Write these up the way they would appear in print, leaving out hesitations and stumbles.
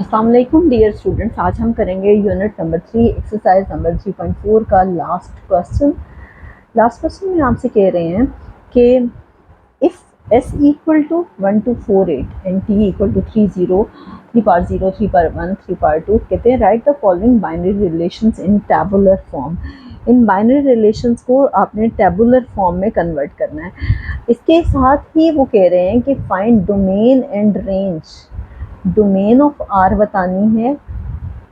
अस्सलाम वालेकुम dear students, आज हम करेंगे यूनिट नंबर 3 एक्सरसाइज नंबर 3.4 का लास्ट क्वेश्चन में आपसे कह रहे हैं कि if s equal to 1 to 4 8 and t equal to 3 0 3 पार 0 3 पार 1 3 पार 2 कहते हैं write the following binary relations in tabular form. इन बाइनरी रिलेशंस को आपने टैबुलर फॉर्म में कन्वर्ट करना है। इसके साथ ही वो कह रहे हैं कि find domain and range. Domain of R बतानी है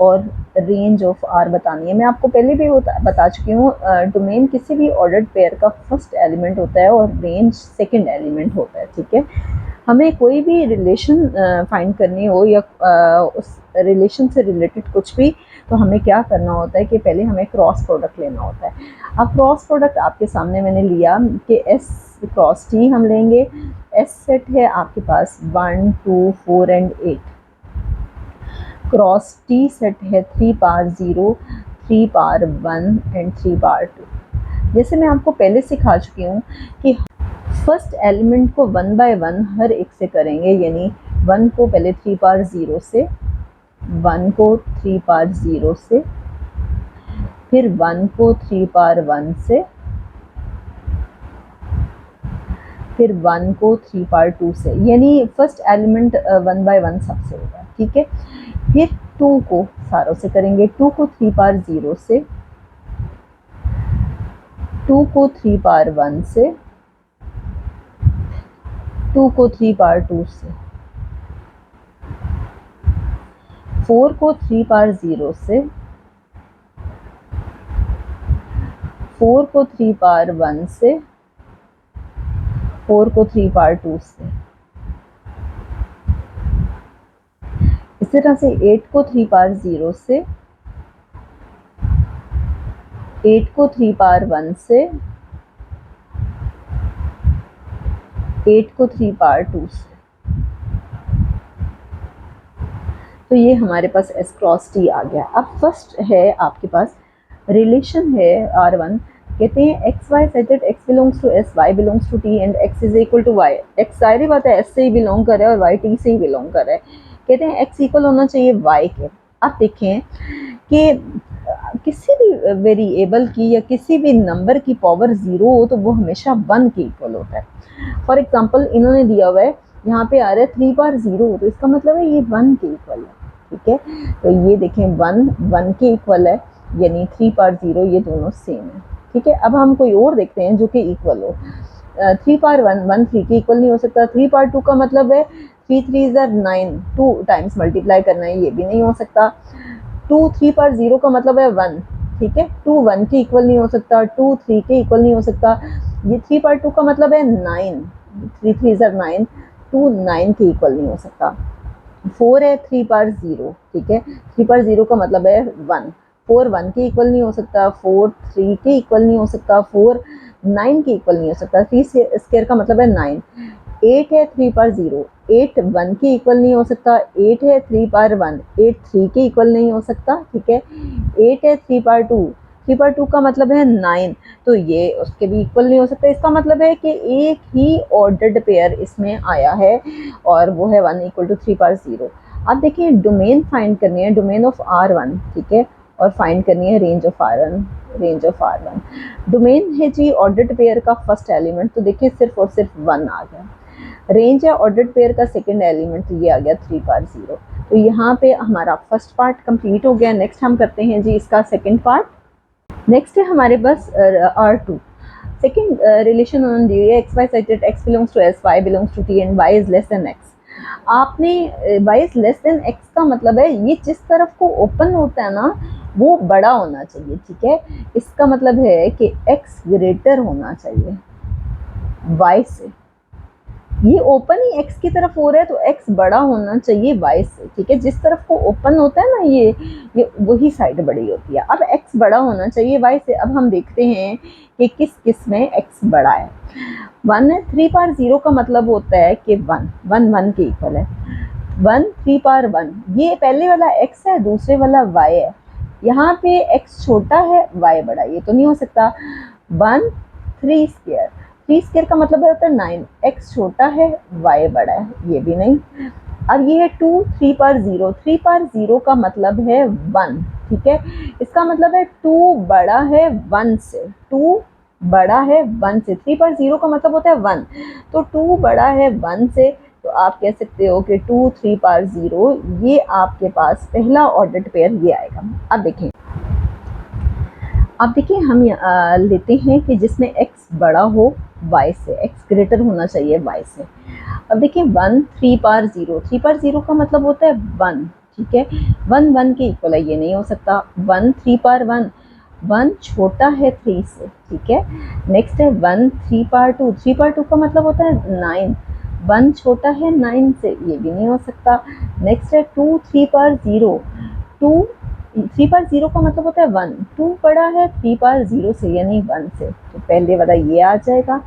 और रेंज ऑफ आर बतानी है। मैं आपको पहले भी बता चुकी हूँ, डोमेन किसी भी ऑर्डर्ड पेयर का फर्स्ट एलिमेंट होता है और रेंज सेकंड एलिमेंट होता है। ठीक है, हमें कोई भी रिलेशन फाइंड करनी हो या उस रिलेशन से रिलेटेड कुछ भी, तो हमें क्या करना होता है कि पहले हमें क्रॉस प्रोडक्ट लेना होता है। अब क्रॉस प्रोडक्ट आपके सामने मैंने लिया कि एस क्रॉस टी हम लेंगे। एस सेट है आपके पास 1 2 4 एंड 8। क्रॉस टी सेट है 3 पार 0 3 पार 1 एंड 3 पार 2। जैसे मैं आपको पहले सिखा चुकी हूँ कि फर्स्ट एलिमेंट को 1 बाय 1 हर एक से करेंगे, यानी 1 को पहले 3 पार 0 से, 1 को 3 पार 0 से, फिर 1 को 3 पार 1 से, फिर 1 को 3 पार 2 से, यानी फर्स्ट एलिमेंट 1 बाय 1 सबसे होगा। ठीक है, फिर 2 को सारों से करेंगे। 2 को 3 पार 0 से, 2 को 3 पार 1 से, 2 को 3 पार 2 से, 4 को 3 पार 0 से, 4 को 3 पार 1 से, 4 को 3 पार 2 से। इसी तरह से 8 को 3 पार 0 से, 8 को 3 पार 1 से, 8 को 3 पार 2 से। तो ये हमारे पास एस क्रॉस टी आ गया। अब फर्स्ट है आपके पास रिलेशन है R1, कहते हैं x Y settled x belongs to S, Y belongs to T and x is equal to y. X सारी बात है एस से ही बिलोंग कर रहा है और वाई टी से ही बिलोंग कर रहा है। कहते हैं एक्स इक्वल होना चाहिए वाई के। आप देखें कि किसी भी वेरिएबल की या किसी भी नंबर की पावर 0 हो तो वो हमेशा 1 के इक्वल होता है। फॉर एग्जाम्पल इन्होंने दिया हुआ है, यहाँ पे आ रहा है 3 पार 0, तो इसका मतलब है ये 1 के इक्वल है। ठीक है, तो ये देखें 1 के इक्वल है, यानी 3 पार 0 ये दोनों सेम है। ठीक है, अब हम कोई और देखते हैं जो कि इक्वल हो। 3 पार 1 3 के इक्वल नहीं हो सकता। 3 पार 2 का मतलब है 3 3 9, 2 टाइम्स मल्टीप्लाई करना है, ये भी नहीं हो सकता। 2 3 पार 0 का मतलब है 1। ठीक है, 2 1 के इक्वल नहीं हो सकता, 2 3 के इक्वल नहीं हो सकता। ये 3 पार 2 का मतलब है 9, 3 3 9, 2 9 के इक्वल नहीं हो सकता। 4 है 3 पार 0। ठीक है, 3 पार 0 का मतलब है 1। 4 1 के इक्वल नहीं हो सकता, 4 3 के इक्वल नहीं हो सकता, 4 9 के इक्वल नहीं हो सकता। 3 स्क्वायर का मतलब है 9। 8 है 3 पार 0, 8 1 के इक्वल नहीं हो सकता। 8 है 3 पार 1, 8 3 के इक्वल नहीं हो सकता। ठीक है, 8 है 3 पार 2, 3 पार 2 का मतलब है 9, तो ये उसके भी इक्वल नहीं हो सकता। इसका मतलब है कि एक ही ऑर्डर्ड पेयर इसमें आया है और वो है 1 इक्वल टू 3 पार 0। अब देखिए डोमेन फाइंड करनी है, डोमेन ऑफ R1। ठीक है, और फाइंड करनी है रेंज ऑफ R1। डोमेन है जी ऑर्डर्ड पेयर का फर्स्ट एलिमेंट, तो देखिए सिर्फ और सिर्फ 1 आ गया। रेंज है ऑर्डर्ड पेयर का सेकंड एलिमेंट, तो ये आ गया 3 पार 0। तो यहाँ पे हमारा फर्स्ट पार्ट कंप्लीट हो गया। नेक्स्ट हम करते हैं जी इसका सेकंड पार्ट। नेक्स्ट है हमारे पास R2। सेकंड रिलेशन उन्होंने दी है x Y settled x belongs to S, Y belongs to T and Y is less than X. आपने Y is less than X का मतलब है ये जिस तरफ को ओपन होता है ना वो बड़ा होना चाहिए। ठीक है, इसका मतलब है कि एक्स ग्रेटर होना चाहिए वाई से। ये ओपन ही एक्स की तरफ हो रहा है तो एक्स बड़ा होना चाहिए वाई से। ठीक है, जिस तरफ को ओपन होता है ना ये वही साइड बड़ी होती है। अब एक्स बड़ा होना चाहिए वाई से। अब हम देखते हैं कि किस किस में एक्स बड़ा है। 1 है 3 पार 0 का मतलब होता है कि 1 के इक्वल है। 1 3 पार 1, ये पहले वाला एक्स है, दूसरे वाला वाई है। यहाँ पे एक्स छोटा है वाई बड़ा, ये तो नहीं हो सकता। 1 3 स्क्वायर का मतलब होता है 9, एक्स छोटा है वाई बड़ा है, ये भी नहीं। अब ये है 2 3 पर 0, 3 पर 0 का मतलब है 1, ठीक है। इसका मतलब है 2 बड़ा है 1 से, 2 बड़ा है 1 से, 3 पर 0 का मतलब होता है 1, तो 2 बड़ा है 1 से, तो आप कह सकते हो कि 2 3 पर 0 ये आपके पास पहला ऑर्डर्ड पेयर ये आएगा। अब देखिए हम लेते हैं कि जिसमें x बड़ा हो y से, x ग्रेटर होना चाहिए y से। अब देखिए 1 3 पर 0, 3 पर 0 का मतलब होता है 1, ठीक है। 1 1 के इक्वल है, ये नहीं हो सकता। 1 3 पर 1, 1 छोटा है 3 से, ठीक है। नेक्स्ट है 1 3 पर 2, 3 पर 2 का मतलब होता है 9, 1 छोटा है 9 से, ये भी नहीं हो सकता। नेक्स्ट है 2 3 पर 0, 2 3 पर 0 का मतलब होता है 1, 2 बड़ा है 3 पर 0 से यानी 1 से, तो पहले वाला ये आ जाएगा।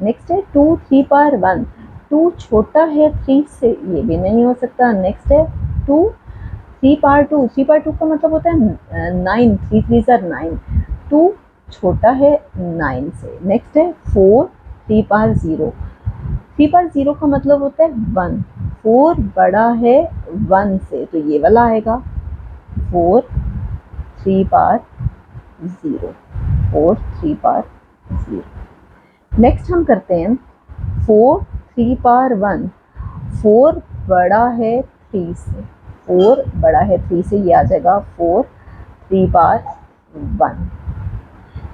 नेक्स्ट है 2 3 पर 1, 2 छोटा है 3 से, ये भी नहीं हो सकता। नेक्स्ट है 2 3 पर 2, 3 पर 2 का मतलब होता है 9, 3 3 are 9, 2 छोटा है 9 से। नेक्स्ट है 4 3 पर 0, 3 पर 0 का मतलब होता है 1, 4 बड़ा है 1 से, तो ये वाला आएगा 4 3 पर 0, 4 3 पर 0। नेक्स्ट हम करते हैं 4 3 पर 1, 4 बड़ा है 3 से, 4 बड़ा है 3 से, ये आ जाएगा 4 3 पर 1।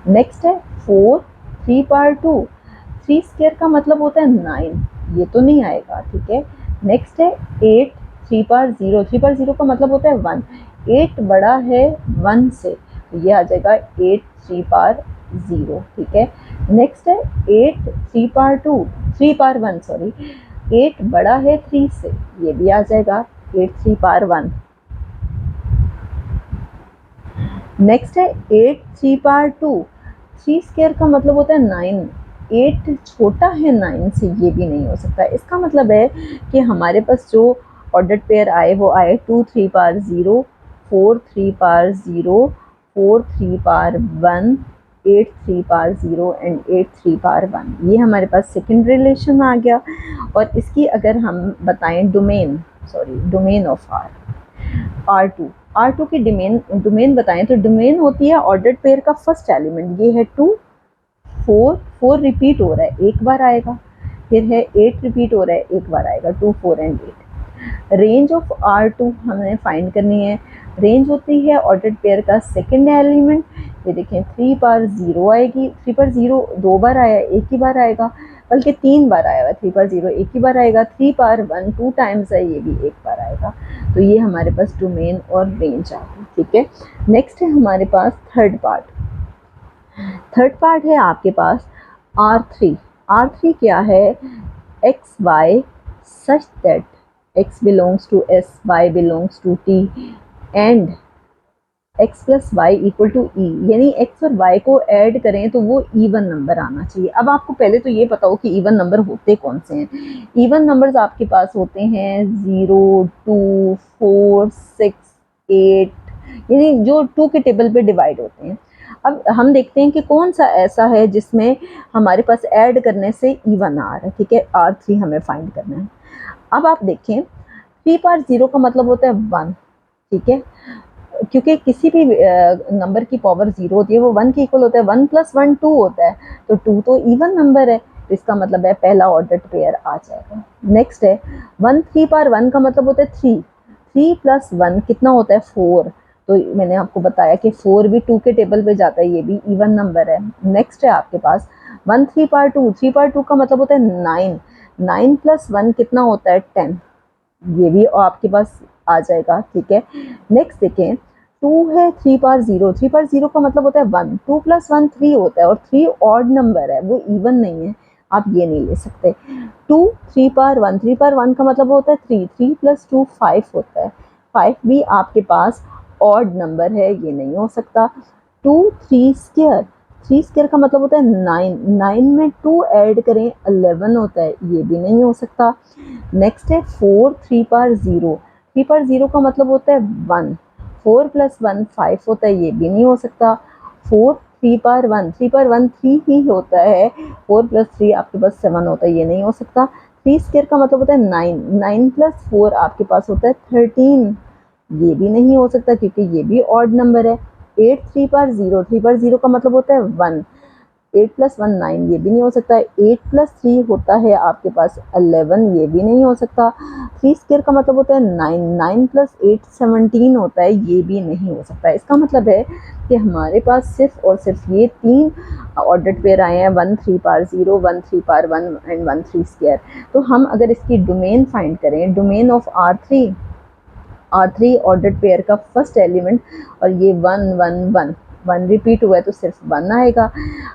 नेक्स्ट है 4 3 पर 2, 3 स्क्वायर का मतलब होता है 9, ये तो नहीं आएगा, ठीक है। नेक्स्ट है 8 3 पर 0, 3 पर 0 का मतलब होता है 1, 8 बड़ा है 1 से, तो ये आ जाएगा 8 3 पर 0, ठीक है। नेक्स्ट है 8 3 पर 2, 3 पर 1 सॉरी, 8 बड़ा है 3 से, ये भी आ जाएगा 8 3 पर 1। नेक्स्ट है 8 3 पर 2, 3 स्क्वायर का मतलब होता है 9, 8 छोटा है 9 से, ये भी नहीं हो सकता। इसका मतलब है कि हमारे पास जो ऑर्डर्ड पेयर आए वो आए 2 3 पर 0, 4 3 पर 0, 4 3 पर 1, 8 3 पर 0 एंड 8 3 पर 1। ये हमारे पास सेकंड रिलेशन आ गया। और इसकी अगर हम बताएं डोमेन ऑफ R2 की डोमेन बताएं तो डोमेन होती है ऑर्डर्ड पेयर का फर्स्ट एलिमेंट, ये है 2 4, 4 रिपीट हो रहा है एक बार आएगा, फिर है 8 रिपीट हो रहा है एक बार आएगा, 2 4 एंड 8। रेंज ऑफ R2 हमें फाइंड करनी है। रेंज होती है ऑर्डर्ड पेयर का सेकंड एलिमेंट, ये देखें 3 पर 0 आएगी, 3 पर 0 दो बार आया, एक ही बार आएगा, बल्कि 3 बार आया हुआ, 3 पर 0 एक ही बार आएगा, 3 पर 1 2 टाइम्स है, ये भी एक बार आएगा। तो ये हमारे पास डोमेन और रेंज आ गई, ठीक है। नेक्स्ट है हमारे पास थर्ड पार्ट है आपके पास R3 क्या है, x y such that x belongs to s, y belongs to t and x plus y equal to e, यानी x और y को ऐड करें तो वो इवन नंबर आना चाहिए। अब आपको पहले तो ये पता हो कि इवन नंबर होते कौन से हैं। इवन नंबर्स आपके पास होते हैं 0 2 4 6 8, यानी जो 2 के टेबल पे डिवाइड होते हैं। अब हम देखते हैं कि कौन सा ऐसा है जिसमें हमारे पास ऐड करने से इवन आ रहा है, ठीक है। R3 हमें फाइंड करना है। अब आप देखें 3 पर 0 का मतलब होता है 1, ठीक है, क्योंकि किसी भी नंबर की पावर 0 होती है वो 1 के इक्वल होता है, 1 + 1 2 होता है, तो 2 तो इवन नंबर है, तो इसका मतलब है पहला ऑर्डर्ड पेयर आ जाएगा। नेक्स्ट है 1 3 पर 1 का मतलब होता है 3, 3 + 1 कितना होता है 4, तो मैंने आपको बताया कि 4 भी 2 के टेबल पे जाता है, ये भी इवन नंबर है। नेक्स्ट है आपके पास 1 3 पर 2, 3 पर 2 का मतलब होता है 9, 9 + 1 कितना होता है 10, ये भी आपके पास आ जाएगा, ठीक है। नेक्स्ट देखें 2 है 3 पर 0, 3 पर 0 का मतलब होता है 1, 2 + 1 3 होता है, और 3 ऑड नंबर है, वो इवन नहीं है, आप ये नहीं ले सकते। 2 3 पर 1, 3 पर 1 का मतलब होता है 3, 3 + 2 5 होता है, 5 भी आपके पास ऑड नंबर है, ये नहीं हो सकता। 2 3 स्क्वायर, 3 स्क्वायर का मतलब होता है 9, 9 में 2 ऐड करें 11 होता है, ये भी नहीं हो सकता। नेक्स्ट है 4 3 पर 0, 3 पर 0 का मतलब होता है 1, 4 + 1 5 होता है, ये भी नहीं हो सकता। 4 3 पर 1, 3 पर 1 3 ही होता है, 4 + 3 आपके पास 7 होता है, ये नहीं हो सकता। 3 स्क्वायर का मतलब होता है 9, 9 प्लस 4 आपके पास होता है 13, ये भी नहीं हो सकता क्योंकि ये भी ऑड नंबर है। 8 3 पर 0, 3 पर 0 का मतलब होता है 1, 8 प्लस 1 9, ये भी नहीं हो सकता। 8 प्लस 3 होता है आपके पास 11, ये भी नहीं हो सकता। 3 स्क्वायर का मतलब होता है 9, 9 प्लस 8 17 होता है, ये भी नहीं हो सकता। इसका मतलब है कि हमारे पास सिर्फ और सिर्फ ये 3 ऑर्डर्ड पेयर आए हैं, 1 3 पार 0, 1 3 पार 1 एंड 1 3 स्क्वायर। तो हम अगर इसकी डोमेन फाइंड करें, domain of R3 ordered pair का फर्स्ट एलिमेंट, और ये 1 1 1 1 रिपीट हुआ है तो सिर्फ 1 आएगा।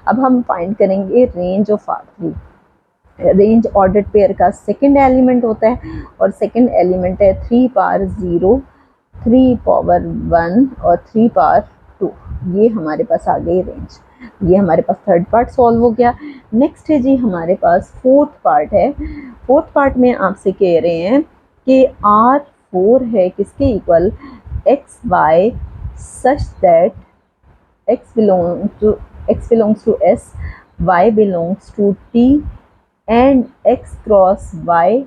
अब हम फाइंड करेंगे range of R3। Range ordered pair का सेकंड एलिमेंट होता है, और सेकंड एलिमेंट है 3 पावर 0, 3 पावर 1 और 3 पावर 2। ये हमारे पास आ गई रेंज। ये हमारे पास थर्ड पार्ट सॉल्व हो गया। नेक्स्ट है जी हमारे पास फोर्थ पार्ट है। फोर्थ पार्ट में आपसे कह रहे हैं कि R4 है किसके equal, x y such that x belongs to S, y belongs to T and x cross y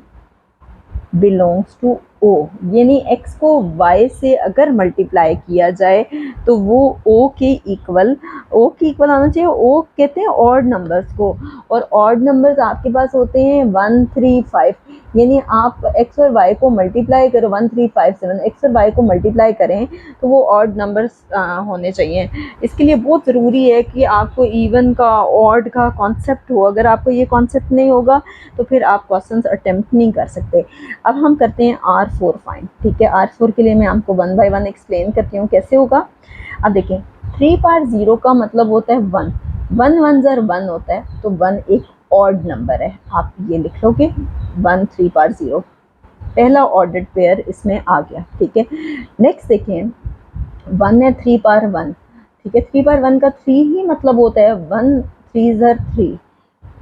belongs to O. यानी x को y से अगर मल्टीप्लाई किया जाए तो वो o के इक्वल आना चाहिए। o कहते हैं ऑड नंबर्स को, और ऑड नंबर्स आपके पास होते हैं 1 3 5। यानी आप x और y को मल्टीप्लाई करो, 1 3 5 7, x और y को मल्टीप्लाई करें तो वो ऑड नंबर्स होने चाहिए। इसके लिए बहुत ज़रूरी है कि आपको इवन का ऑड का कॉन्सेप्ट हो। अगर आपको ये कॉन्सेप्ट नहीं होगा तो फिर आप क्वेश्चंस अटेम्प्ट नहीं कर सकते। अब हम करते हैं R4 फाइंड। ठीक है, R4 के लिए मैं आपको 1 बाय 1 एक्सप्लेन करती हूँ कैसे होगा। अब देखें, 3 पार 0 का मतलब होता है 1, 1 1 ज़र 1 होता है, तो 1 एक ऑड नंबर है। आप ये लिख लोगे 1 3 पार 0, पहला ऑर्डर्ड पेयर इसमें आ गया। ठीक है, नेक्स्ट देखें, 1 है 3 पार 1। ठीक है, 3 पार 1 का 3 ही मतलब होता है 1 3 ज़र 3।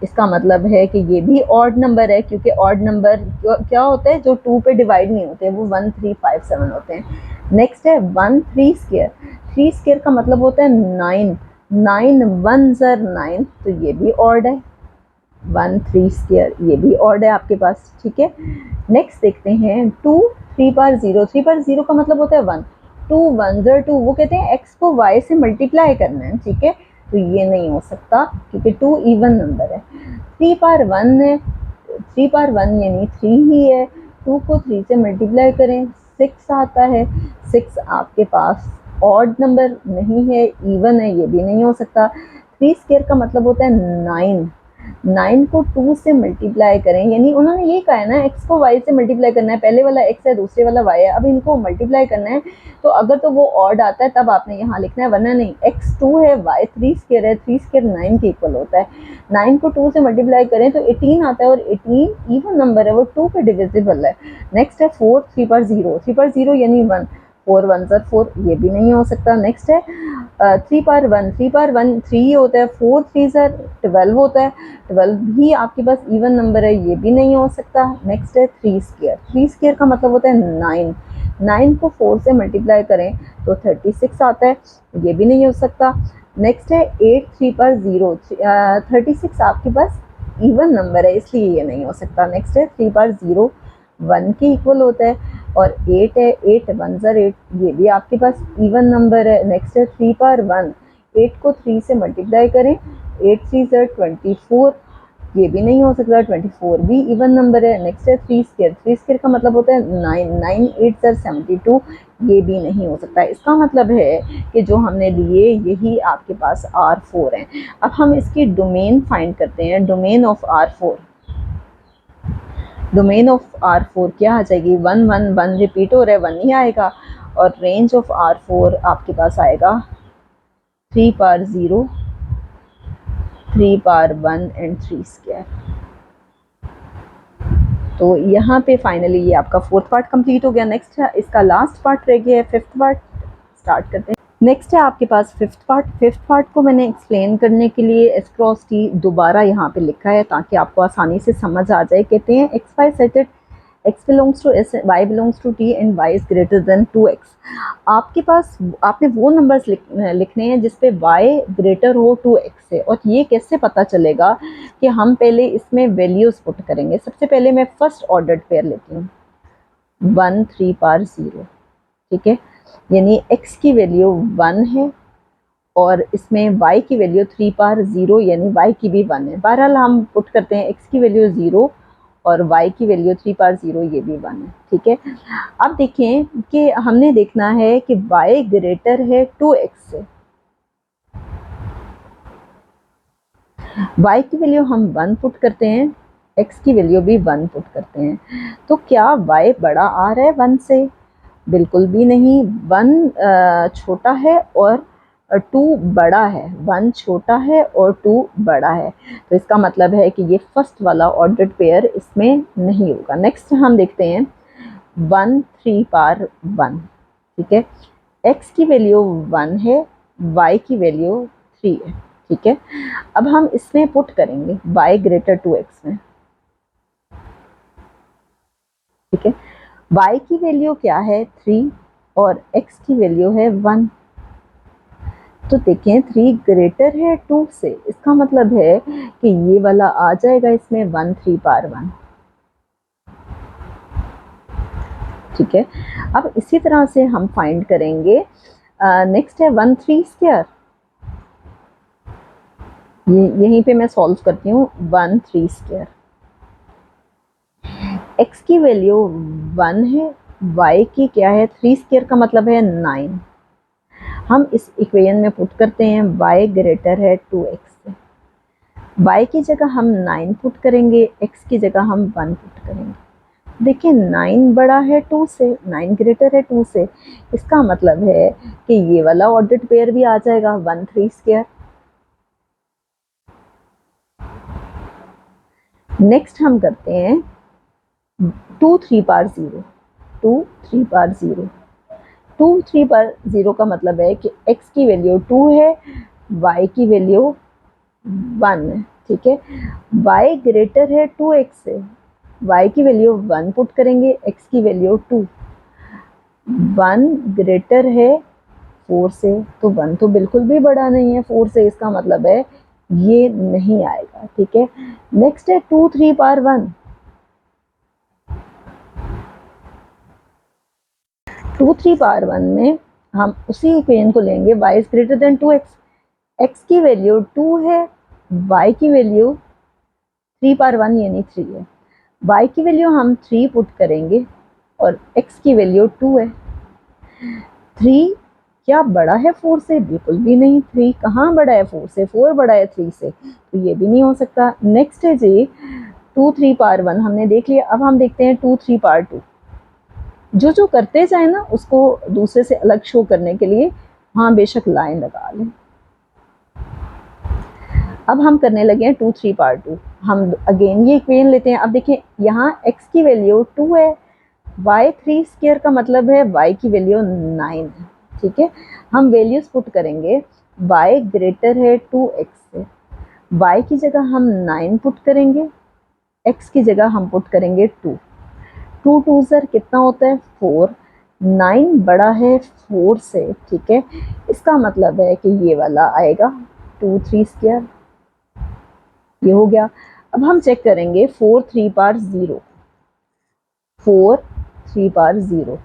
इसका मतलब है कि ये भी ऑड नंबर है, क्योंकि ऑड नंबर क्या होता है जो 2 पे डिवाइड नहीं होते, वो 1 3 5 7 होते हैं। नेक्स्ट है 1 3 स्क्वायर। 3 स्क्वायर का मतलब होता है 9, 9 1 ज़र 9, तो ये भी ऑड है। 1 3 स्क्वायर ये भी ऑड है आपके पास। ठीक है, नेक्स्ट देखते हैं 2 3 बार 0। 3 बार 0 का मतलब होता है 1, 2 1 ज़र 2, वो कहते हैं x को y से मल्टीप्लाई करना है। ठीक है, तो ये नहीं हो सकता क्योंकि 2 इवन नंबर है। 3 पार 1 है, 3 पार 1 यानी 3 ही है। 2 को 3 से मल्टीप्लाई करें 6 आता है। 6 आपके पास ऑड नंबर नहीं है, इवन है, ये भी नहीं हो सकता। 3 स्क्वायर का मतलब होता है 9, 9 को 2 से मल्टीप्लाई करें, यानी उन्होंने ये कहा है ना x को y से मल्टीप्लाई करना है, पहले वाला x है दूसरे वाला y है, अब इनको मल्टीप्लाई करना है। तो अगर तो वो ऑड आता है तब आपने यहाँ लिखना है, वरना नहीं। x 2 है, y 3 स्क्वायर है, 3 स्क्वायर 9 के इक्वल होता है। 9 को 2 से मल्टीप्लाई करें तो 18 आता है, और 18 इवन नंबर है, वो 2 पे डिविजिबल है। नेक्स्ट है 4 3 पर 0। 3 पर 0 यानी 1, 4 1 ज़र 4, ये भी नहीं हो सकता। नेक्स्ट है 3 पार 1। 3 पार 1 3 होता है, 4 3 ज़र 12 होता है, 12 भी आपके पास इवन नंबर है, ये भी नहीं हो सकता। नेक्स्ट है 3 स्क्वायर। 3 स्क्वायर का मतलब होता है 9, 9 को 4 से मल्टीप्लाई करें तो 36 आता है, ये भी नहीं हो सकता। नेक्स्ट है 8 3 पर 0। 36 आपके पास इवन नंबर है, इसलिए ये नहीं हो सकता। नेक्स्ट है 3 पर 0, 1 के इक्वल होता है, और 8 है, 8 1 ज़र 8, ये भी आपके पास इवन नंबर है। नेक्स्ट है 3 पार 1, 8 को 3 से मल्टीप्लाई करें, 8 3 ज़र 24, ये भी नहीं हो सकता। 24 भी इवन नंबर है। नेक्स्ट है 3 स्क्वायर। 3 स्क्वायर का मतलब होता है 9, 9 8 ज़र 72, ये भी नहीं हो सकता। इसका मतलब है कि जो हमने लिए यही आपके पास R4 हैं। अब हम इसकी डोमेन फाइंड करते हैं। Domain of R4, domain of R4 क्या आ जाएगी, 1 1 1 रिपीट हो रहा है, 1 ही आएगा। और रेंज ऑफ R4 आपके पास आएगा 3 पार 0, 3 पार 1 एंड 3 स्क्वायर। तो यहाँ पे फाइनली ये आपका फोर्थ पार्ट कंप्लीट हो गया। नेक्स्ट है इसका लास्ट पार्ट रह गया है, फिफ्थ पार्ट स्टार्ट करते हैं। नेक्स्ट है आपके पास फिफ्थ पार्ट। फिफ्थ पार्ट को मैंने एक्सप्लेन करने के लिए S क्रॉस T दोबारा यहाँ पे लिखा है ताकि आपको आसानी से समझ आ जाए। कहते हैं x y set x belongs to s, y belongs to t and y is greater than 2x। आपके पास आपने वो नंबर्स लिखने हैं जिस पे y ग्रेटर हो 2x से। और ये कैसे पता चलेगा कि हम पहले इसमें वैल्यूज पुट करेंगे। सबसे पहले मैं फर्स्ट ऑर्डर्ड पेयर लेती हूँ 1 3 पार 0, ठीक है, यानी x की वैल्यू 1 है और इसमें y की वैल्यू 3 पार 0 यानी y की भी 1 है। बहरहाल हम पुट करते हैं x की वैल्यू 0 और y की वैल्यू 3 पार 0 ये भी 1 है, ठीक है। अब देखें कि हमने देखना है कि y ग्रेटर है 2x से। y की वैल्यू हम 1 पुट करते हैं, x की वैल्यू भी 1 पुट करते हैं, तो क्या y बड़ा आ रहा है 1 से? बिल्कुल भी नहीं। 1 छोटा है और 2 बड़ा है। 1 छोटा है और 2 बड़ा है, तो इसका मतलब है कि ये फर्स्ट वाला ऑर्डर्ड पेयर इसमें नहीं होगा। नेक्स्ट हम देखते हैं 1 3 पार 1, ठीक है, x की वैल्यू 1 है, y की वैल्यू 3 है, ठीक है। अब हम इसमें पुट करेंगे y ग्रेटर 2x में, ठीक है। y की वैल्यू क्या है 3 और x की वैल्यू है 1, तो देखें 3 ग्रेटर है 2 से, इसका मतलब है कि ये वाला आ जाएगा इसमें 1 3 पार 1, ठीक है। अब इसी तरह से हम फाइंड करेंगे। नेक्स्ट है 1 3 स्क्वायर, यहीं पे मैं सॉल्व करती हूँ 1 3 स्क्वायर। x की वैल्यू 1 है, y की क्या है 3 स्क्वायर का मतलब है 9। हम इस इक्वेशन में पुट करते हैं y ग्रेटर है 2x से। y की जगह हम 9 पुट करेंगे, x की जगह हम 1 पुट करेंगे। देखिए 9 बड़ा है 2 से, 9 ग्रेटर है 2 से, इसका मतलब है कि ये वाला ऑर्डर्ड पेयर भी आ जाएगा 1 3 स्क्वायर। नेक्स्ट हम करते हैं 2 3 पार 0, 2 3 पार 0। 2 3 पर 0 का मतलब है कि x की वैल्यू 2 है, y की वैल्यू 1 है, ठीक है। y ग्रेटर है 2x से, y की वैल्यू 1 पुट करेंगे, x की वैल्यू 2। 1 ग्रेटर है 4 से, तो 1 तो बिल्कुल भी बड़ा नहीं है 4 से, इसका मतलब है ये नहीं आएगा, ठीक है। नेक्स्ट है 2 3 पार 1, 2 3 पावर 1 में हम उसी इक्वेशन को लेंगे y is greater than 2x। x की वैल्यू 2 है, y की वैल्यू 3 पावर 1 यानी 3 है। y की वैल्यू हम 3 पुट करेंगे और x की वैल्यू 2 है। 3 क्या बड़ा है 4 से? बिल्कुल भी नहीं। 3 कहाँ बड़ा है 4 से? 4 बड़ा है 3 से, तो ये भी नहीं हो सकता। नेक्स्ट है जी 2 3 पावर 1 हमने देख लिया। अब हम देखते हैं 2 3 पावर 2। जो जो करते जाए ना उसको दूसरे से अलग शो करने के लिए हाँ बेशक लाइन लगा लें। अब हम करने लगे हैं 2 3 पावर 2। हम अगेन ये इक्वेशन लेते हैं। अब देखिए यहाँ x की वैल्यू 2 है, y 3 स्क्वायर का मतलब है y की वैल्यू 9 है, ठीक है। हम वैल्यूज पुट करेंगे, y ग्रेटर है 2x से, y की जगह हम 9 पुट करेंगे, x की जगह हम पुट करेंगे 2। 2 2 सर कितना होता है 4, 9 बड़ा है 4 से, ठीक है। इसका मतलब है कि ये वाला आएगा 2 3 स्क्वायर, ये हो गया। अब हम चेक करेंगे 4 3 पार 0, 4 3 पार 0,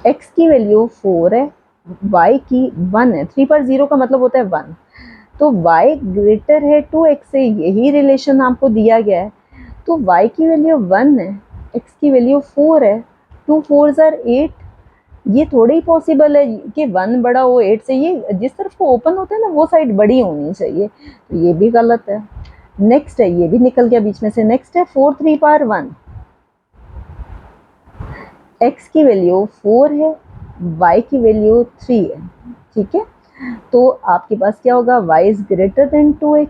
x की वैल्यू 4 है, y की 1 है, 3 पार 0 का मतलब होता है 1, तो y ग्रेटर है 2x से, यही रिलेशन आपको दिया गया है। तो y की वैल्यू 1 है, x की वैल्यू 4 है, 2 4 8। ये थोड़ा ही पॉसिबल है कि 1 बड़ा हो 8 से, ये जिस तरफ को ओपन होता है ना वो साइड बड़ी होनी चाहिए, तो ये भी गलत है। नेक्स्ट है, ये भी निकल गया बीच में से। नेक्स्ट है 4 3 पावर 1, x की वैल्यू 4 है, y की वैल्यू 3 है, ठीक है। तो आपके पास क्या होगा, y is greater than 2x,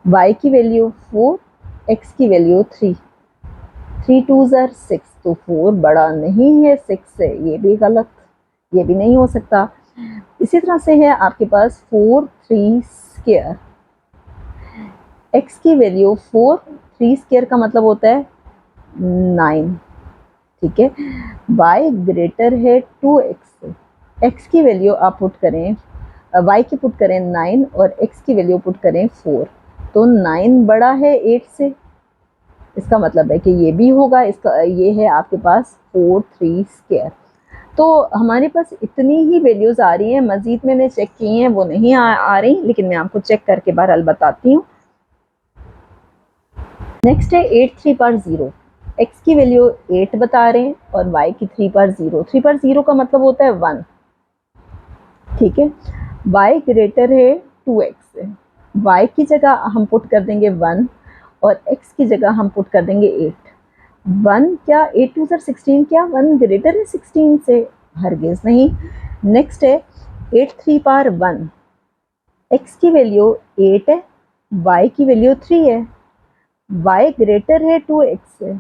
y की वैल्यू 4, x की वैल्यू 3, 3 2 6, तो 4 बड़ा नहीं है 6 से, ये भी गलत, ये भी नहीं हो सकता। इसी तरह से है आपके पास 4 3 स्क्वायर, x की वैल्यू 4, 3 स्क्वायर का मतलब होता है 9, ठीक है। y ग्रेटर है 2x से, x की वैल्यू आप पुट करें, y की पुट करें 9 और x की वैल्यू पुट करें 4, तो 9 बड़ा है 8 से, इसका मतलब है कि ये भी होगा, इसका ये है आपके पास 4 3 स्क्वायर। तो हमारे पास इतनी ही वैल्यूज़ आ रही हैं, मज़ीद मैंने चेक की हैं वो नहीं आ रही, लेकिन मैं आपको चेक करके बहरहाल बताती हूँ। नेक्स्ट है 8 3 पार 0, x की वैल्यू 8 बता रहे हैं और y की 3 पार 0, 3 पार 0 का मतलब होता है 1, ठीक है। y ग्रेटर है 2x से, y की जगह हम पुट कर देंगे 1 और x की जगह हम पुट कर देंगे 8। 1 क्या, 8 2 16, क्या 1 ग्रेटर है 16 से? हरगिज नहीं। नेक्स्ट है 8 3 पार 1, x की वैल्यू 8 है, y की वैल्यू 3 है, y ग्रेटर है 2x से,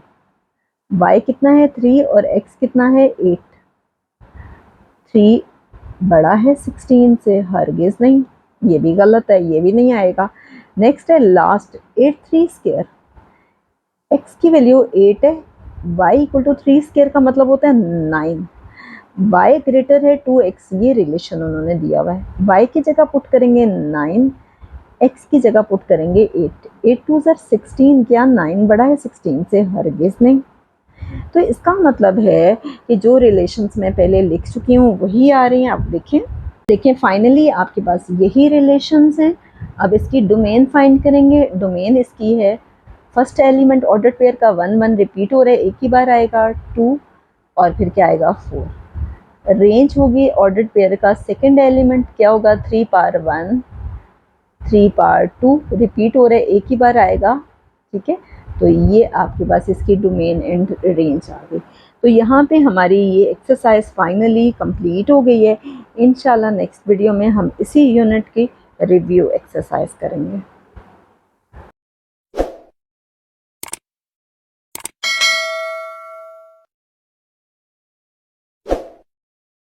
y कितना है 3 और x कितना है 8, 3 बड़ा है 16 से, हरगिज नहीं, ये भी गलत है, ये भी नहीं आएगा। नेक्स्ट है लास्ट 8 3 स्क्वायर, x की वैल्यू 8 है, y इक्वल टू 3 स्क्वायर का मतलब होता है 9, y ग्रेटर है 2x, ये रिलेशन उन्होंने दिया हुआ है। y की जगह पुट करेंगे 9, x की जगह पुट करेंगे 8, 8 2 16, क्या 9 बड़ा है 16 से? हरगिज नहीं। तो इसका मतलब है कि जो रिलेशंस मैं पहले लिख चुकी हूँ वही आ रही हैं। आप देखें फाइनली आपके पास यही रिलेशंस हैं। अब इसकी डोमेन फाइंड करेंगे। डोमेन इसकी है फर्स्ट एलिमेंट ऑर्डर पेयर का 1 1 रिपीट हो रहा है, एक ही बार आएगा 2 और फिर क्या आएगा 4। रेंज होगी ऑर्डर पेयर का सेकंड एलिमेंट, क्या होगा 3 पार 1 3 पार 2 रिपीट हो रहा है, एक ही बार आएगा, ठीक है। तो ये आपके पास इसकी डोमेन एंड रेंज आ गई। तो यहाँ पे हमारी ये एक्सरसाइज फाइनली कंप्लीट हो गई है। इंशाल्लाह नेक्स्ट वीडियो में हम इसी यूनिट की रिव्यू एक्सरसाइज करेंगे।